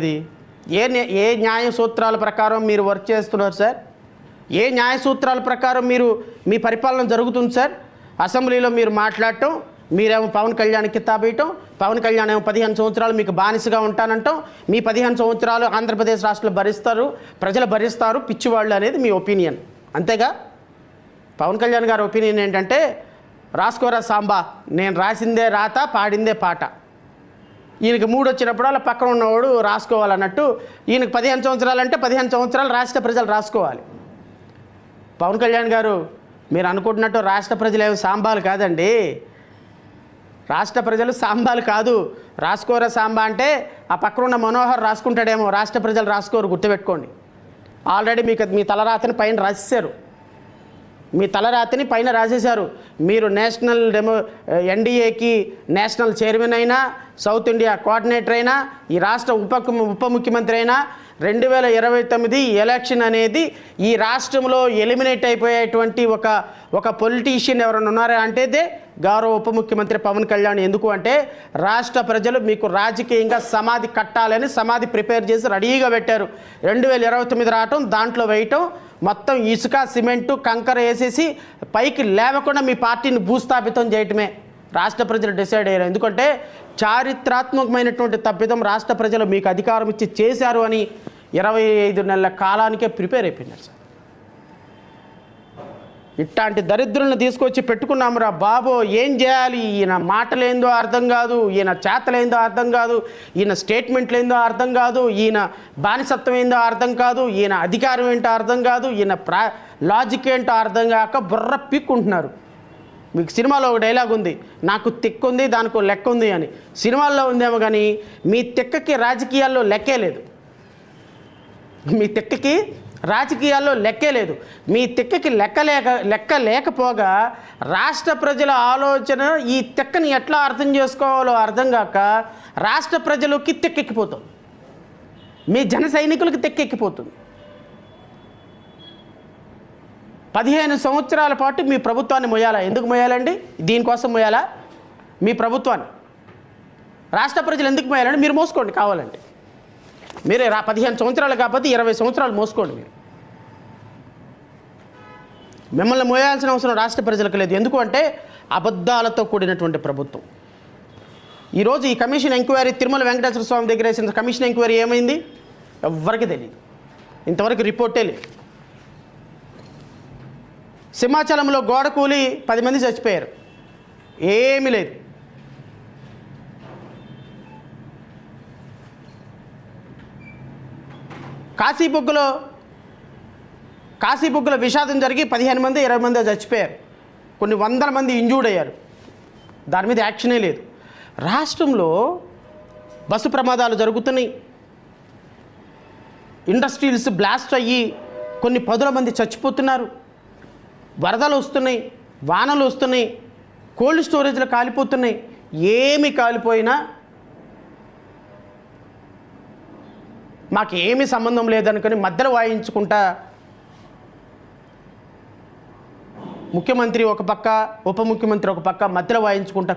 ఇది ఏ న్యాయ సూత్రాల ప్రకారం మీరు వర్క్ చేస్తున్నారు సార్? ఏ న్యాయ సూత్రాల ప్రకారం మీ పరిపాలన జరుగుతుంది సార్? అసెంబ్లీలో మీరు మాట్లాడటం, మీరేమో పవన్ కళ్యాణ్ కితాబేయటం, పవన్ కళ్యాణ్ ఏమో 15 సంవత్సరాలు మీకు బానిసగా ఉంటానంటాం, మీ 15 సంవత్సరాలు ఆంధ్రప్రదేశ్ రాష్ట్రంలో భరిస్తారు, ప్రజలు భరిస్తారు పిచ్చివాళ్ళు అనేది మీ ఒపీనియన్, అంతేగా? పవన్ కళ్యాణ్ గారి ఒపీనియన్ ఏంటంటే రాసుకోరా సాంబా, నేను రాసిందే రాత పాడిందే పాట. ఈయనకి మూడు వచ్చినప్పుడు అలా పక్కన ఉన్నవాడు రాసుకోవాలన్నట్టు, ఈయనకి 15 సంవత్సరాలు అంటే 15 సంవత్సరాలు రాష్ట్ర ప్రజలు రాసుకోవాలి. పవన్ కళ్యాణ్ గారు, మీరు అనుకుంటున్నట్టు రాష్ట్ర ప్రజలు ఏమి సాంబాలు కాదండి. రాష్ట్ర ప్రజలు సాంబాలు కాదు. రాసుకోరా సాంబా అంటే ఆ పక్కన ఉన్న మనోహర్ రాసుకుంటాడేమో, రాష్ట్ర ప్రజలు రాసుకోరు, గుర్తుపెట్టుకోండి. ఆల్రెడీ మీ తలరాతని పైన రాసేశారు, మీ తలరాతిని పైన రాసేశారు. మీరు ఎన్డీఏకి నేషనల్ చైర్మన్ అయినా, సౌత్ ఇండియా కోఆర్డినేటర్ అయినా, ఈ రాష్ట్ర ఉప ముఖ్యమంత్రి అయినా 2029 ఎలక్షన్ అనేది ఈ రాష్ట్రంలో ఎలిమినేట్ అయిపోయేటువంటి ఒక పొలిటీషియన్ ఎవరైనా ఉన్నారా అంటే గౌరవ ఉప ముఖ్యమంత్రి పవన్ కళ్యాణ్. ఎందుకు అంటే రాష్ట్ర ప్రజలు మీకు రాజకీయంగా సమాధి కట్టాలని సమాధి ప్రిపేర్ చేసి రెడీగా పెట్టారు. 2029 రావటం, దాంట్లో వేయటం, మొత్తం ఇసుక సిమెంటు కంకర వేసేసి పైకి లేవకుండా మీ పార్టీని భూస్థాపితం చేయటమే రాష్ట్ర ప్రజలు డిసైడ్ అయ్యారు. ఎందుకంటే చారిత్రాత్మకమైనటువంటి తప్పిదం రాష్ట్ర ప్రజలు మీకు అధికారం ఇచ్చి చేశారు అని 25 నెలల కాలానికే ప్రిపేర్ అయిపోయినారు సార్. ఇట్లాంటి దరిద్రులను తీసుకొచ్చి పెట్టుకున్నామురా బాబో, ఏం చేయాలి? ఈయన మాటలేందో అర్థం కాదు, ఈయన చేతలేందో అర్థం కాదు, ఈయన స్టేట్మెంట్లేందో అర్థం కాదు, ఈయన బానిసత్వం ఏందో అర్థం కాదు, ఈయన అధికారం ఏంటో అర్థం కాదు, ఈయన లాజిక్ ఏంటో అర్థం కాక బుర్ర పీక్కుంటున్నారు. మీకు సినిమాలో ఒక డైలాగ్ ఉంది, నాకు తిక్కుంది దానికి లెక్క ఉంది అని. సినిమాల్లో ఉందేమో కానీ మీ తిక్కకి రాజకీయాల్లో లెక్కే లేదు. మీ తిక్కకి రాజకీయాల్లో లెక్కే లేదు. మీ తిక్కకి లెక్క లేకపోగా రాష్ట్ర ప్రజల ఆలోచన ఈ తిక్కని ఎట్లా అర్థం చేసుకోవాలో అర్థం కాక రాష్ట్ర ప్రజలకి తిక్కెక్కిపోతాం, మీ జన సైనికులకి తిక్కెక్కిపోతుంది. 15 సంవత్సరాల పాటు మీ ప్రభుత్వాన్ని మొయ్యాలా? ఎందుకు మొయ్యాలండి? దీనికోసం మొయ్యాలా మీ ప్రభుత్వాన్ని? రాష్ట్ర ప్రజలు ఎందుకు మొయ్యాలండి? మీరు మోసుకోండి కావాలంటే, మీరే 15 సంవత్సరాలు కాకపోతే 20 సంవత్సరాలు మోసుకోండి. మిమ్మల్ని మోయాల్సిన అవసరం రాష్ట్ర ప్రజలకు లేదు. ఎందుకు అంటే అబద్ధాలతో కూడినటువంటి ప్రభుత్వం. ఈరోజు ఈ కమిషన్ ఎంక్వైరీ, తిరుమల వెంకటేశ్వర స్వామి దగ్గర వేసిన కమిషన్ ఎంక్వైరీ ఏమైంది? ఎవ్వరికి తెలియదు, ఇంతవరకు రిపోర్టే లేదు. సింహాచలంలో గోడ కూలి 10 మంది చచ్చిపోయారు, ఏమీ లేదు. కాశీబుగ్గలో విషాదం జరిగి 15 మంది 20 మంది చచ్చిపోయారు, కొన్ని వందల మంది ఇంజూర్డ్ అయ్యారు, దాని మీద యాక్షనే లేదు. రాష్ట్రంలో బస్సు ప్రమాదాలు జరుగుతున్నాయి, ఇండస్ట్రీస్ బ్లాస్ట్ అయ్యి కొన్ని 10ల మంది చచ్చిపోతున్నారు, వరదలు వస్తున్నాయి, వానలు వస్తున్నాయి, కోల్డ్ స్టోరేజ్లు కాలిపోతున్నాయి. ఏమి కాలిపోయినా మాకు ఏమీ సంబంధం లేదనుకొని మధ్యలో వాయించుకుంటా ముఖ్యమంత్రి ఒక పక్క, ఉప ముఖ్యమంత్రి ఒక పక్క మధ్యలో వాయించుకుంటా